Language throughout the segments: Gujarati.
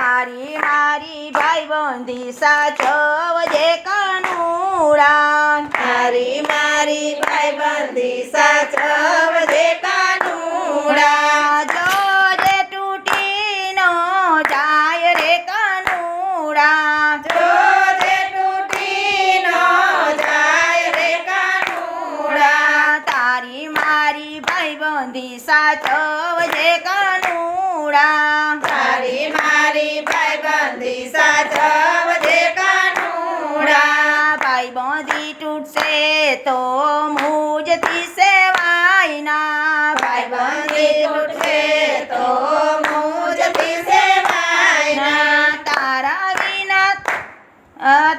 તારી મારી ભાઈબંધી સાચવજે કાનુડા તારી મારી ભાઈબંધી સાચવજે કાનુડા જોજે તૂટી ન જાય રે કાનુડા જોજે તૂટી ન જાય રે કાનુડા તારી મારી ભાઈબંધી સાચવજે કાનુડા તારી મારી ભાઈબંધી સાચવજે કાનુડા ભાઈબંધી તૂટશે તો મુજથી સેવાય ના ભાઈબંધી તૂટશે તો મુજથી સેવાય ના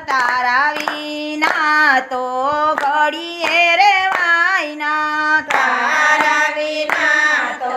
તારા વિના તો ઘડીએ રેવાય ના તારા વિના તો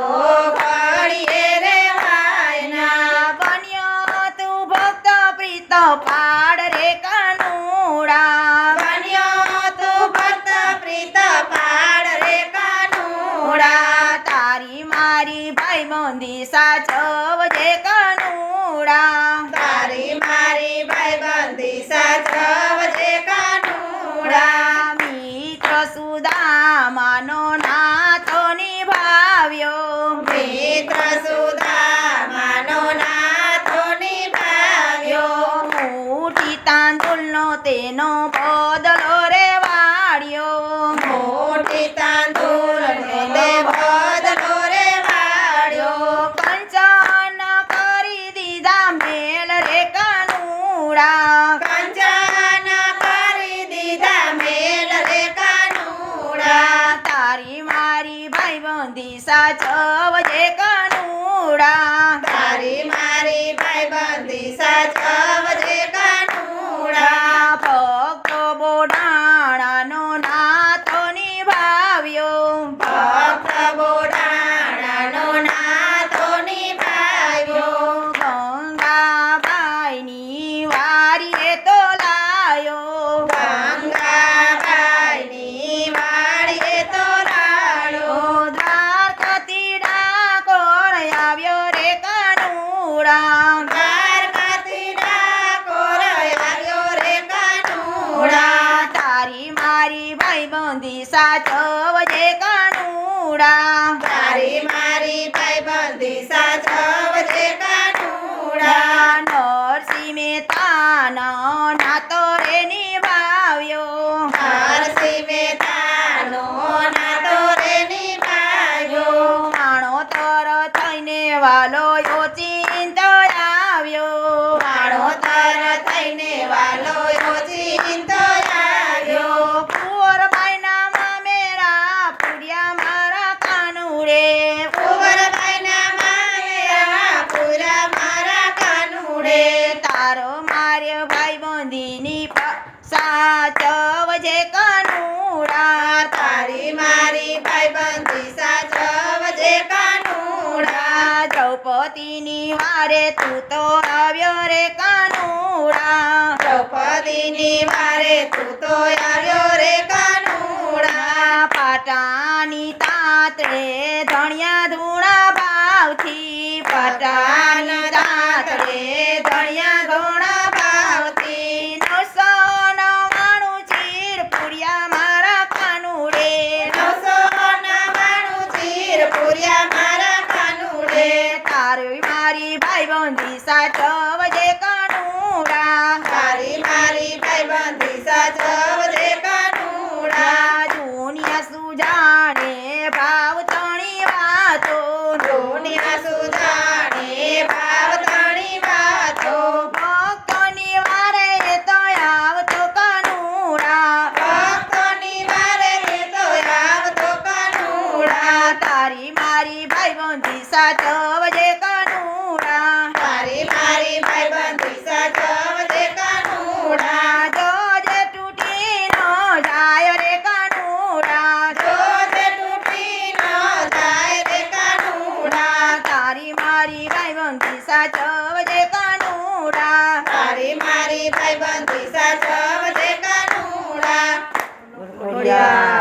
ઘડીએ રેવાય ના બન્યો તું ભક્ત પ્રીત પાડ રે કાનુડા બન્યો તું ભક્ત પ્રીત પાડ રે કાનુડા તારી મારી ભાઈબંધી સાચવજે કાનુડા તારી મારી ભાઈબંધી સાચવજે કાનુડા મિત્ર સુદામાનો નાતો નિભાવ્યો મિત્ર સુદામાનો નાથો નિભાવ્યો મોટી તાંદુલનો તેનો બદલો રે વાળ્યો મોટી તાંદુલનો તે બદલો રે વાળ્યો કંચન કરી દીધા મેલ રે કાનુડા કંચન કરી દીધા મેલ રે કાનુડા તારી મારી ભાઈબંધી સાચવજે કાનુડા તારી મારી ભાઈબંધી સાચવજે કાનુડા ભક્તો બોડાણાનો નાતો નિભાવ્યો ભક્ત બોડાણાનો નાથો નિભાવ્યો ગંગાબાઈની વારીએ તો લાયો ગંગાબાઈની વાડીએ તો લાડ્યો દ્વારકાથી ડાકોર આવ્યો રે કાનુડા દ્વારકાથી ડાકોર આવ્યો રે કાનુડા તારી મારી ભાઈબંધી સાચવજે કાનુડા તારી મારી ભાઈબંધી સાચવજે કાનુડા નરસિંહ મહેતાનો નાતો રે નિભાવ્યો નરસિંહ મહેતાનો નાતો રે નિભાવ્યો માણો તર થઈને વાલો ચિંત આવ્યો માણો તર થઈને વાલો ચિંત આવ્યો કુંવરબાઈના મામેરા પૂર્યા મારા કાનુડે કુંવરબાઈના મામેરા પૂરા મારા કાનુડે તારો માર્ય ભાઈબંધીની સાચવજે કાનુડા તારી મારી ભાઈબંધી સાચવજે કાનુડા દ્રૌપદીની વારે તું તો આવ્યો રે કાનુડા દ્રૌપદીની વારે તું તો આવ્યો રે કાનુડા પાટાની તાતરે ધણિયા ધૂણા ભાવથી પાટાની તાતરે ધણિયા ધૂણા ભાવથી 999 ચીર પૂર્યા મારા કાનુડે 999 ચીર પૂર્યા મારા કાનુડે તારી મારી ભાઈબંધી સાચવજે કાનુડા તારી મારી ભાઈબંધી સાચવજે કાનુડા દુનિયા સુજાણે ભાવ તણી વાતો દુનિયા સુજાણે ભાવ તણી વાતો ભક્તોની વારે તો આવતો કાનુડા ભક્તોની વારે તો આવતો કાનુડા તારી મારી ભાઈબંધી સાચવજે કાનુડા તારી મારી ભાઈબંધી સાચવજે કાનુડા જોજે તૂટી ન જાય રે કાનુડા જોજે તૂટી ન જાય રે કાનુડા તારી મારી ભાઈબંધી સાચવજે કાનુડા તારી મારી ભાઈબંધી સાચવજે કાનુડા બોલ્યા